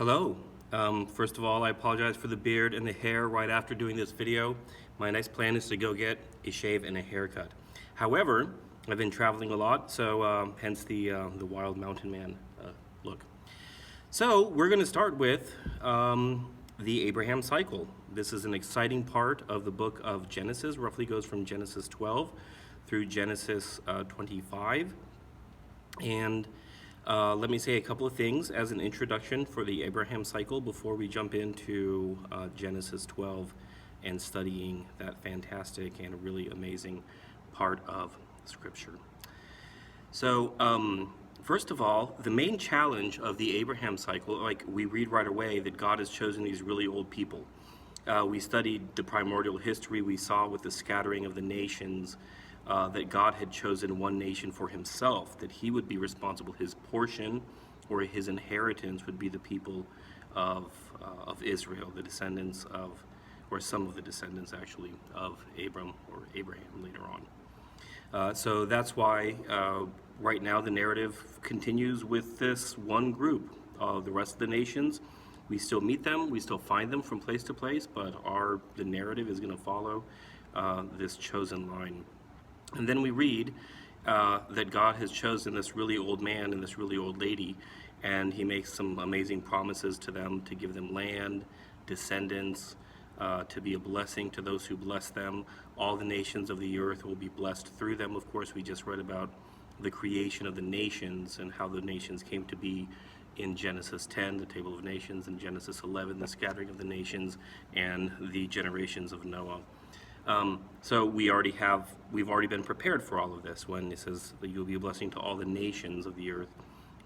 Hello. First of all, I apologize for the beard and the hair right after doing this video. My next plan is to go get a shave and a haircut. However, I've been traveling a lot, so hence the wild mountain man look. So we're going to start with the Abraham cycle. This is an exciting part of the book of Genesis. Roughly goes from Genesis 12 through Genesis 25. And let me say a couple of things as an introduction for the Abraham cycle before we jump into Genesis 12 and studying that fantastic and really amazing part of Scripture. So, first of all, the main challenge of the Abraham cycle, like we read right away that God has chosen these really old people. We studied the primordial history. We saw with the scattering of the nations that God had chosen one nation for himself, that he would be responsible. His portion or his inheritance would be the people of Israel, the descendants of, or some of the descendants actually, of Abram or Abraham later on. So that's why right now the narrative continues with this one group. The rest of the nations, we still meet them, we still find them from place to place, but the narrative is going to follow this chosen line. And then we read that God has chosen this really old man and this really old lady, and he makes some amazing promises to them to give them land, descendants, to be a blessing to those who bless them. All the nations of the earth will be blessed through them. Of course, we just read about the creation of the nations and how the nations came to be in Genesis 10, the table of nations, and Genesis 11, the scattering of the nations and the generations of Noah. So we've already been prepared for all of this. When it says that you'll be a blessing to all the nations of the earth,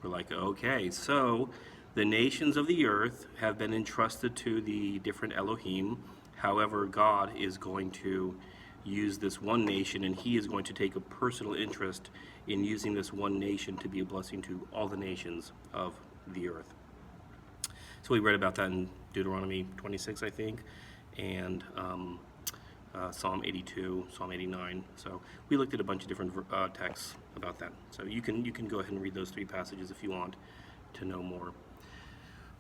we're like, okay, so the nations of the earth have been entrusted to the different Elohim. However, God is going to use this one nation, and he is going to take a personal interest in using this one nation to be a blessing to all the nations of the earth. So we read about that in Deuteronomy 26, I think, and Psalm 82, Psalm 89. So we looked at a bunch of different texts about that. So you can go ahead and read those three passages if you want to know more.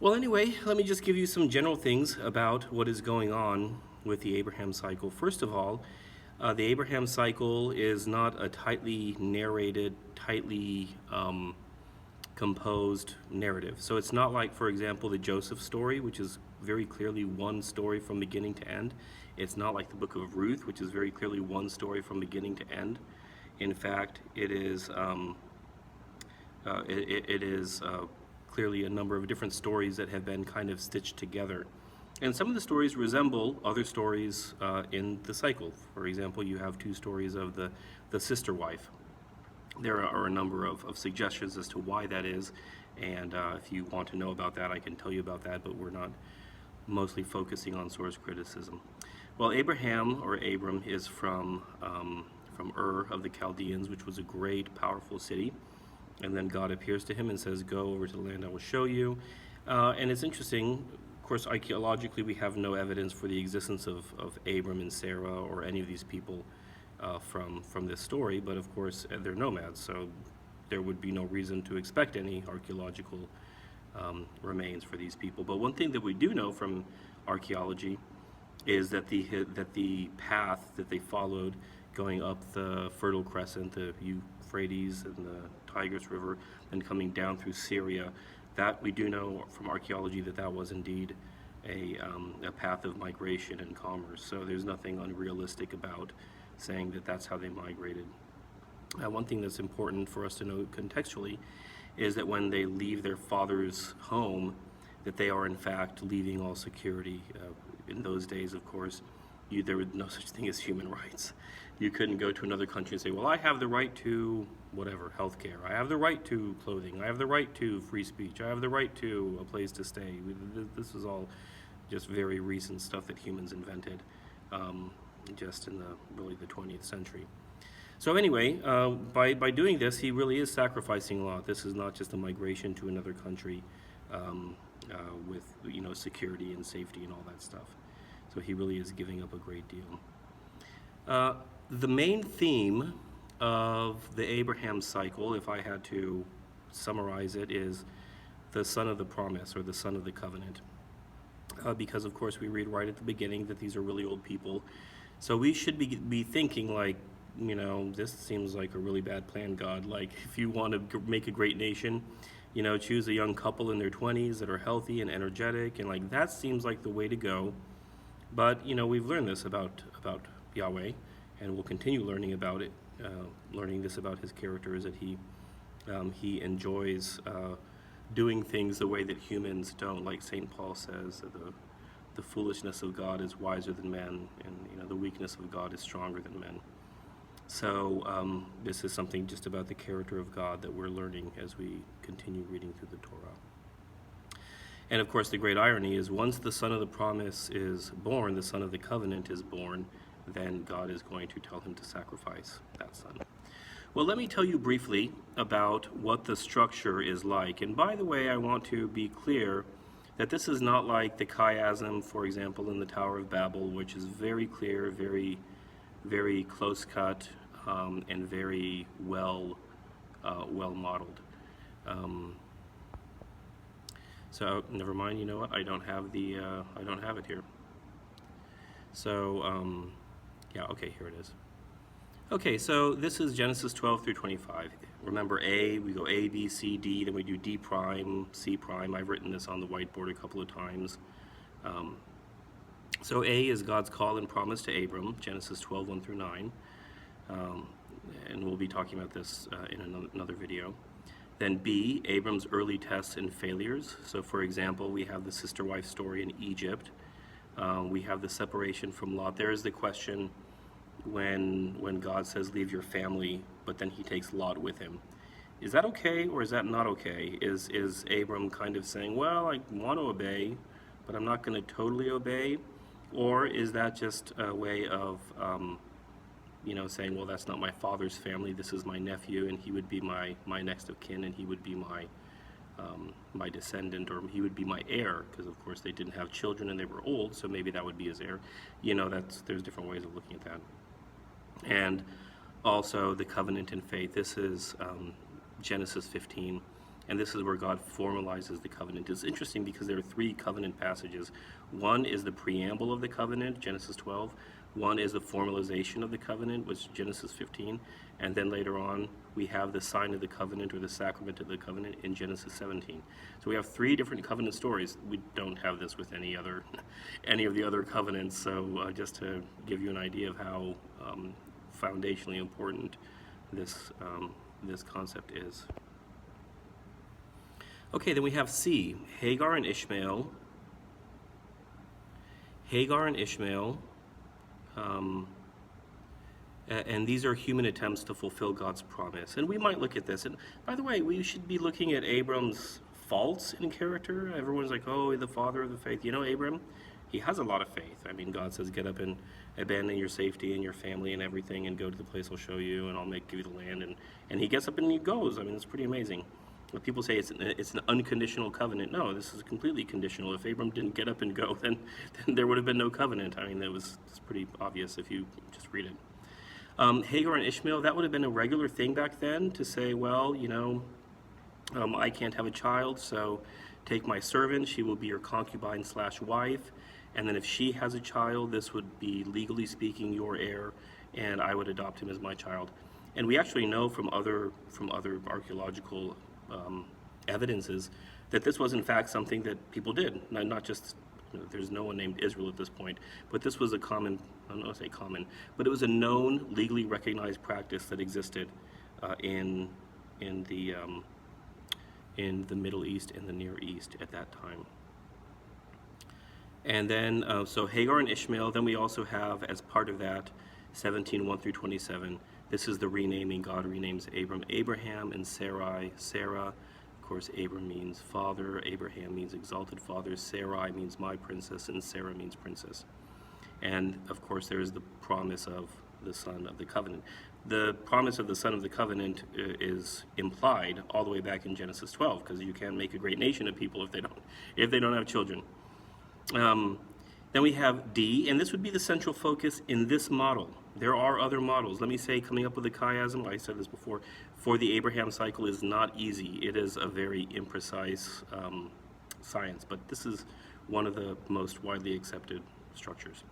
Well, anyway, let me just give you some general things about what is going on with the Abraham cycle. First of all, the Abraham cycle is not a tightly narrated, tightly composed narrative. So it's not like, for example, the Joseph story, which is very clearly one story from beginning to end. It's not like the book of Ruth, which is very clearly one story from beginning to end. In fact, it is clearly a number of different stories that have been kind of stitched together. And some of the stories resemble other stories in the cycle. For example, you have two stories of the sister wife. There are a number of suggestions as to why that is, and if you want to know about that, I can tell you about that, but we're not mostly focusing on source criticism. Well, Abraham, or Abram, is from Ur of the Chaldeans, which was a great, powerful city. And then God appears to him and says, go over to the land I will show you. And it's interesting, of course, archaeologically, we have no evidence for the existence of Abraham and Sara or any of these people from this story, but of course, they're nomads, so there would be no reason to expect any archaeological remains for these people. But one thing that we do know from archaeology is that the path that they followed going up the Fertile Crescent, the Euphrates and the Tigris River, and coming down through Syria, that we do know from archaeology that was indeed a path of migration and commerce. So there's nothing unrealistic about saying that that's how they migrated. One thing that's important for us to know contextually is that when they leave their father's home, that they are in fact leaving all security. In those days, of course, there was no such thing as human rights. You couldn't go to another country and say, well, I have the right to whatever, healthcare. I have the right to clothing. I have the right to free speech. I have the right to a place to stay. This is all just very recent stuff that humans invented just in really the 20th century. So anyway, by doing this, he really is sacrificing a lot. This is not just a migration to another country with security and safety and all that stuff. So he really is giving up a great deal. The main theme of the Abraham cycle, if I had to summarize it, is the son of the promise or the son of the covenant. Because, of course, we read right at the beginning that these are really old people. So we should be thinking like, this seems like a really bad plan, God. Like, if you want to make a great nation, choose a young couple in their 20s that are healthy and energetic, and like that seems like the way to go. But we've learned this about Yahweh, and we'll continue learning about it, learning this about his character, is that he enjoys doing things the way that humans don't. Like St. Paul says, the foolishness of God is wiser than men, and the weakness of God is stronger than men. So this is something just about the character of God that we're learning as we continue reading through the Torah. And of course, the great irony is once the son of the promise is born, the son of the covenant is born, then God is going to tell him to sacrifice that son. Well, let me tell you briefly about what the structure is like. And by the way, I want to be clear that this is not like the chiasm, for example, in the Tower of Babel, which is very clear, very, very close-cut, and very well modeled. So never mind. You know what? I don't have it here. So yeah. Okay, here it is. Okay, so this is Genesis 12 through 25. Remember A, we go A, B, C, D, then we do D prime, C prime. I've written this on the whiteboard a couple of times. So A is God's call and promise to Abram, Genesis 12, 1 through 9. And we'll be talking about this in another video. Then B, Abram's early tests and failures. So for example, we have the sister-wife story in Egypt. We have the separation from Lot. There is the question when God says, leave your family, but then he takes Lot with him. Is that okay, or is that not okay? Is Abram kind of saying, well, I want to obey, but I'm not going to totally obey? Or is that just a way of, saying, well, that's not my father's family, this is my nephew, and he would be my next of kin, and he would be my descendant, or he would be my heir, because of course they didn't have children and they were old, so maybe that would be his heir. There's different ways of looking at that. And also the covenant and faith. This is Genesis 15, and this is where God formalizes the covenant. It's interesting because there are three covenant passages. One is the preamble of the covenant, Genesis 12. One is the formalization of the covenant, which is Genesis 15. And then later on, we have the sign of the covenant or the sacrament of the covenant in Genesis 17. So we have three different covenant stories. We don't have this with any of the other covenants. So just to give you an idea of how foundationally important this concept is. Okay, then we have C, Hagar and Ishmael. And these are human attempts to fulfill God's promise. And we might look at this. And by the way, we should be looking at Abram's faults in character. Everyone's like, oh, the father of the faith. Abram, he has a lot of faith. I mean, God says, get up and abandon your safety and your family and everything and go to the place I'll show you, and I'll give you the land. And he gets up and he goes. I mean, it's pretty amazing. When people say it's an unconditional covenant, no, this is completely conditional. If Abram didn't get up and go, then there would have been no covenant. I mean, it's pretty obvious if you just read it. Hagar and Ishmael, that would have been a regular thing back then to say, well, I can't have a child, so take my servant, she will be your concubine/wife, and then if she has a child, this would be, legally speaking, your heir, and I would adopt him as my child. And we actually know from other archaeological evidences that this was in fact something that people did, not just, there's no one named Israel at this point, but this was a common, I don't know if I say common, but it was a known, legally recognized practice that existed in the Middle East and the Near East at that time. And then, so Hagar and Ishmael, then we also have, as part of that, 17:1 through 27, this is the renaming. God renames Abram Abraham and Sarai Sarah. Of course, Abram means father, Abraham means exalted father, Sarai means my princess, and Sarah means princess. And of course, there is the promise of the son of the covenant. The promise of the son of the covenant is implied all the way back in Genesis 12, because you can't make a great nation of people if they don't have children. Then we have D, and this would be the central focus in this model. There are other models. Let me say, coming up with a chiasm, I said this before, for the Abraham cycle is not easy. It is a very imprecise science, but this is one of the most widely accepted structures.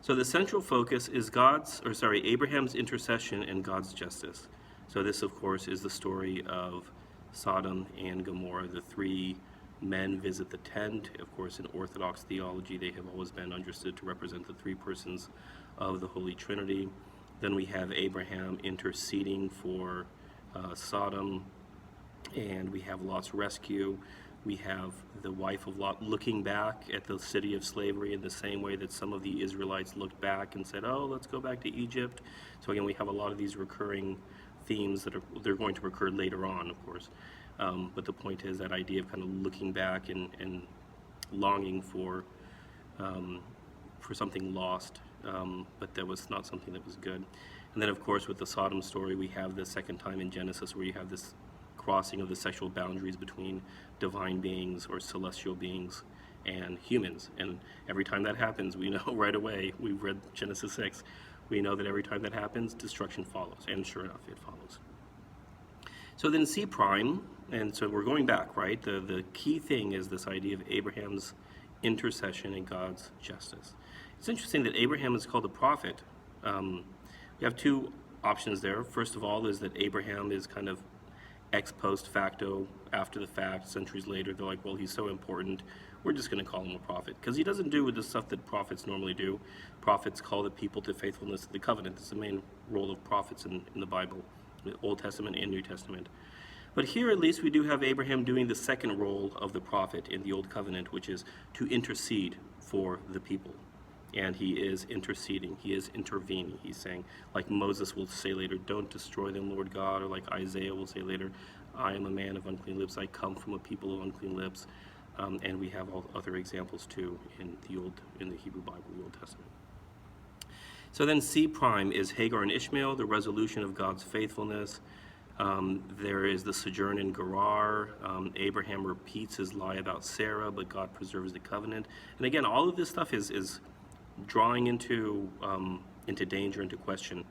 So the central focus is Abraham's intercession and God's justice. So this, of course, is the story of Sodom and Gomorrah. The three men visit the tent. Of course, in Orthodox theology, they have always been understood to represent the three persons of the Holy Trinity. Then we have Abraham interceding for Sodom, and we have Lot's rescue. We have the wife of Lot looking back at the city of slavery in the same way that some of the Israelites looked back and said, oh, let's go back to Egypt. So again, we have a lot of these recurring themes they're going to recur later on, of course. But the point is that idea of kind of looking back and longing for something lost, but that was not something that was good. And then, of course, with the Sodom story, we have the second time in Genesis where you have this crossing of the sexual boundaries between divine beings or celestial beings and humans. And every time that happens, we know right away, we've read Genesis 6, we know that every time that happens, destruction follows. And sure enough, it follows. So then C prime, and so we're going back, right? The key thing is this idea of Abraham's intercession and God's justice. It's interesting that Abraham is called a prophet. We have two options there. First of all is that Abraham is kind of ex post facto, after the fact, centuries later. They're like, well, he's so important, we're just going to call him a prophet. Because he doesn't do the stuff that prophets normally do. Prophets call the people to faithfulness to the covenant. It's the main role of prophets in the Bible, the Old Testament and New Testament. But here at least we do have Abraham doing the second role of the prophet in the Old Covenant, which is to intercede for the people. And he is interceding, he is intervening. He's saying, like Moses will say later, don't destroy them, Lord God, or like Isaiah will say later, I am a man of unclean lips, I come from a people of unclean lips. And we have all other examples too in the Hebrew Bible, the Old Testament. So then C prime is Hagar and Ishmael, the resolution of God's faithfulness. There is the sojourn in Gerar. Abraham repeats his lie about Sarah, but God preserves the covenant. And again, all of this stuff is drawing into danger, into question.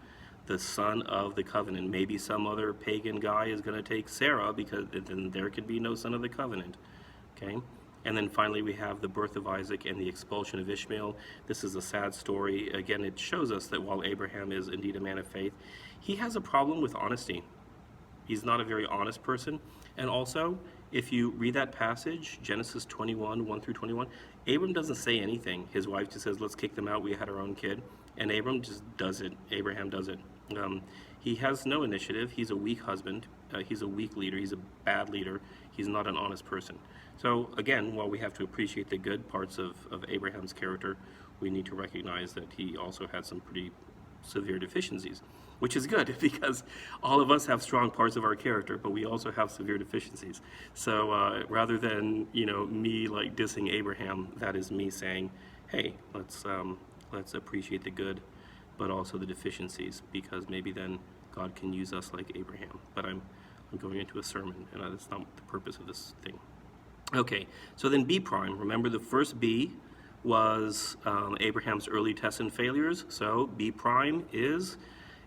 The son of the covenant. Maybe some other pagan guy is going to take Sarah, because then there could be no son of the covenant. Okay? And then finally we have the birth of Isaac and the expulsion of Ishmael. This is a sad story. Again, it shows us that while Abraham is indeed a man of faith, he has a problem with honesty. He's not a very honest person. And also, if you read that passage, Genesis 21, 1 through 21, Abram doesn't say anything. His wife just says, let's kick them out, we had our own kid. And Abram just does it. Abraham does it. He has no initiative. He's a weak husband. He's a weak leader. He's a bad leader. He's not an honest person. So again, while we have to appreciate the good parts of Abraham's character, we need to recognize that he also had some pretty severe deficiencies, which is good because all of us have strong parts of our character, but we also have severe deficiencies. So rather than me like dissing Abraham, that is me saying, hey, let's appreciate the good, but also the deficiencies, because maybe then God can use us like Abraham. But I'm going into a sermon, and that's not the purpose of this thing. Okay, so then B prime. Remember, the first B was Abraham's early tests and failures. So B prime is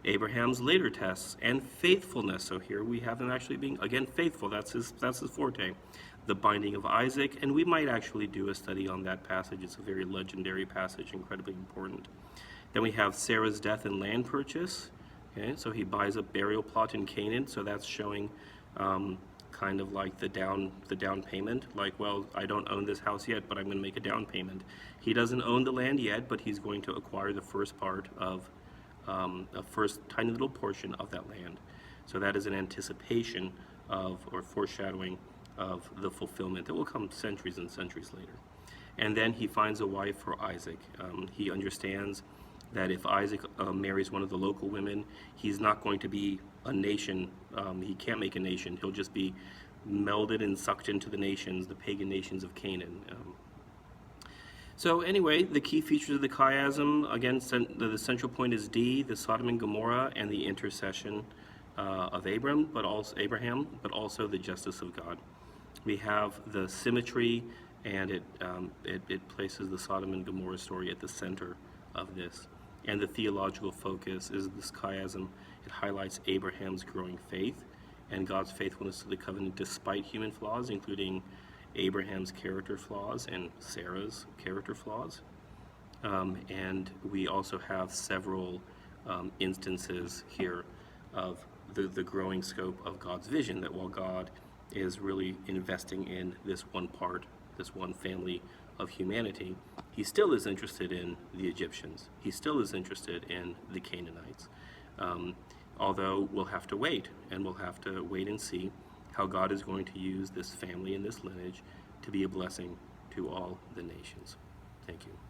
Abraham's later tests and faithfulness. So here we have him actually being, again, faithful. That's his forte. The binding of Isaac, and we might actually do a study on that passage. It's a very legendary passage, incredibly important. Then we have Sarah's death and land purchase. Okay, so he buys a burial plot in Canaan. So that's showing kind of like the down payment. Like, well, I don't own this house yet, but I'm going to make a down payment. He doesn't own the land yet, but he's going to acquire the first part of a first tiny little portion of that land. So that is an anticipation of, or foreshadowing of, the fulfillment that will come centuries and centuries later. And then he finds a wife for Isaac. He understands that if Isaac marries one of the local women, he's not going to be a nation. He can't make a nation. He'll just be melded and sucked into the nations, the pagan nations of Canaan. So anyway, the key features of the chiasm, again, the central point is D, the Sodom and Gomorrah, and the intercession of Abraham, but also the justice of God. We have the symmetry and it places the Sodom and Gomorrah story at the center of this. And the theological focus is this chiasm. It highlights Abraham's growing faith and God's faithfulness to the covenant despite human flaws, including Abraham's character flaws and Sarah's character flaws. And we also have several instances here of the growing scope of God's vision, that while God is really investing in this one part, this one family of humanity, he still is interested in the Egyptians. He still is interested in the Canaanites. Although we'll have to wait, and we'll have to wait and see how God is going to use this family and this lineage to be a blessing to all the nations. Thank you.